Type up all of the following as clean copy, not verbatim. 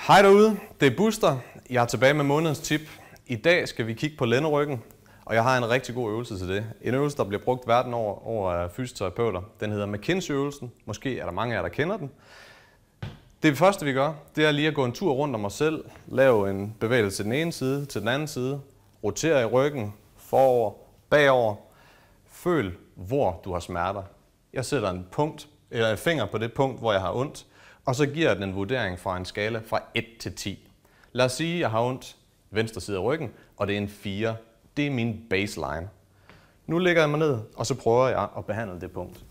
Hej derude, det er Buster. Jeg er tilbage med månedens tip. I dag skal vi kigge på lænderyggen, og jeg har en rigtig god øvelse til det. En øvelse, der bliver brugt verden over af fysioterapeuter. Den hedder McKinsey-øvelsen. Måske er der mange af jer, der kender den. Det første, vi gør, det er lige at gå en tur rundt om os selv. Lave en bevægelse til den ene side, til den anden side. Rotere i ryggen, forover, bagover. Føl, hvor du har smerter. Jeg sætter en finger på det punkt, hvor jeg har ondt. Og så giver jeg den en vurdering fra en skala fra 1 til 10. Lad os sige, at jeg har ondt venstre side af ryggen, og det er en 4. Det er min baseline. Nu lægger jeg mig ned, og så prøver jeg at behandle det punkt.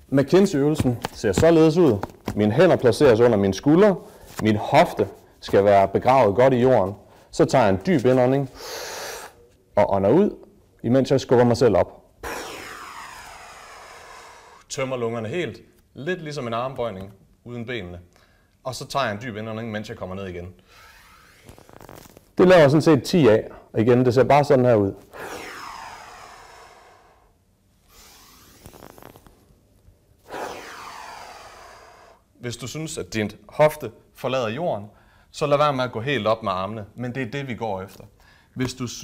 McKinsey-øvelsen ser således ud. Mine hænder placeres under mine skuldre. Min hofte skal være begravet godt i jorden. Så tager jeg en dyb indånding og ånder ud, imens jeg skubber mig selv op. Tømmer lungerne helt. Lidt ligesom en armbøjning uden benene. Og så tager jeg en dyb indånding, mens jeg kommer ned igen. Det laver sådan set 10 af. Og igen, det ser bare sådan her ud. Hvis du synes, at din hofte forlader jorden, så lad være med at gå helt op med armene. Men det er det, vi går efter.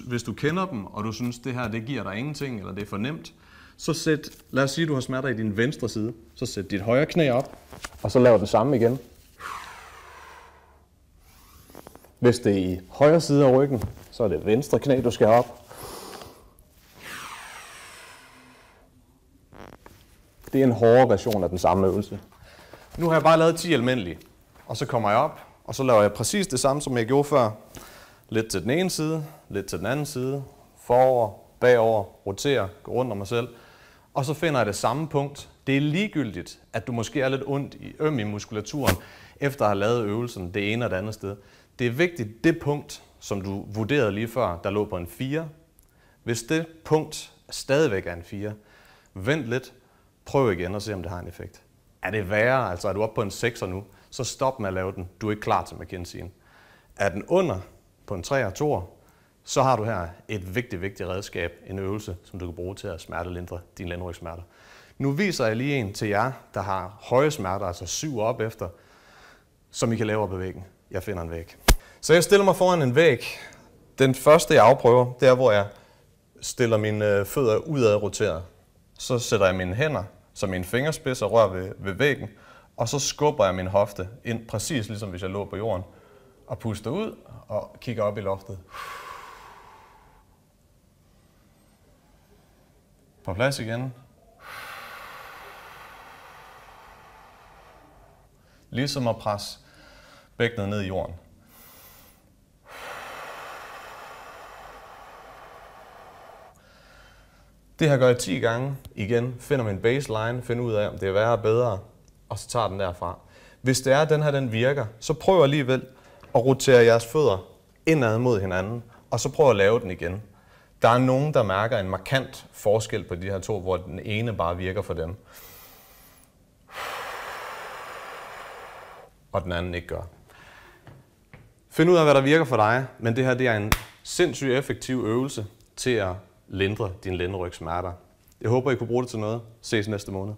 Hvis du kender dem, og du synes, det her det giver dig ingenting, eller det er for nemt, så lad os sige, at du har smerter i din venstre side. Så sæt dit højre knæ op, og så lav den samme igen. Hvis det er i højre side af ryggen, så er det venstre knæ, du skal op. Det er en hårdere version af den samme øvelse. Nu har jeg bare lavet 10 almindelige, og så kommer jeg op, og så laver jeg præcis det samme, som jeg gjorde før. Lidt til den ene side, lidt til den anden side, forover, bagover, rotere, gå rundt om mig selv. Og så finder jeg det samme punkt. Det er ligegyldigt, at du måske er lidt øm i muskulaturen, efter at have lavet øvelsen det ene og det andet sted. Det er vigtigt, det punkt, som du vurderede lige før, der lå på en 4. Hvis det punkt stadigvæk er en 4, vent lidt, prøv igen og se, om det har en effekt. Er det værre, altså er du oppe på en 6'er nu, så stop med at lave den. Du er ikke klar til McKinsey'en. Er den under på en 3'er, 2'er, så har du her et vigtigt redskab, en øvelse, som du kan bruge til at smertelindre dine lændrygssmerter. Nu viser jeg lige en til jer, der har høje smerter, altså 7 op efter, som I kan lave op ad væggen. Jeg finder en væg. Så jeg stiller mig foran en væg. Den første, jeg afprøver, det er, hvor jeg stiller mine fødder udad roteret. Så sætter jeg mine hænder, så mine fingerspidser rører ved væggen, og så skubber jeg min hofte ind, præcis ligesom hvis jeg lå på jorden, og puster ud og kigger op i loftet. På plads igen. Ligesom at presse bækkenet ned i jorden. Det her gør jeg 10 gange. Igen, finder min baseline, finder ud af, om det er værre og bedre, og så tager den derfra. Hvis det er, at den her den virker, så prøv alligevel at rotere jeres fødder indad mod hinanden, og så prøv at lave den igen. Der er nogen, der mærker en markant forskel på de her to, hvor den ene bare virker for dem, og den anden ikke gør. Find ud af, hvad der virker for dig, men det her det er en sindssygt effektiv øvelse til at lindre dine lænderygssmerter. Jeg håber, I kunne bruge det til noget. Ses næste måned.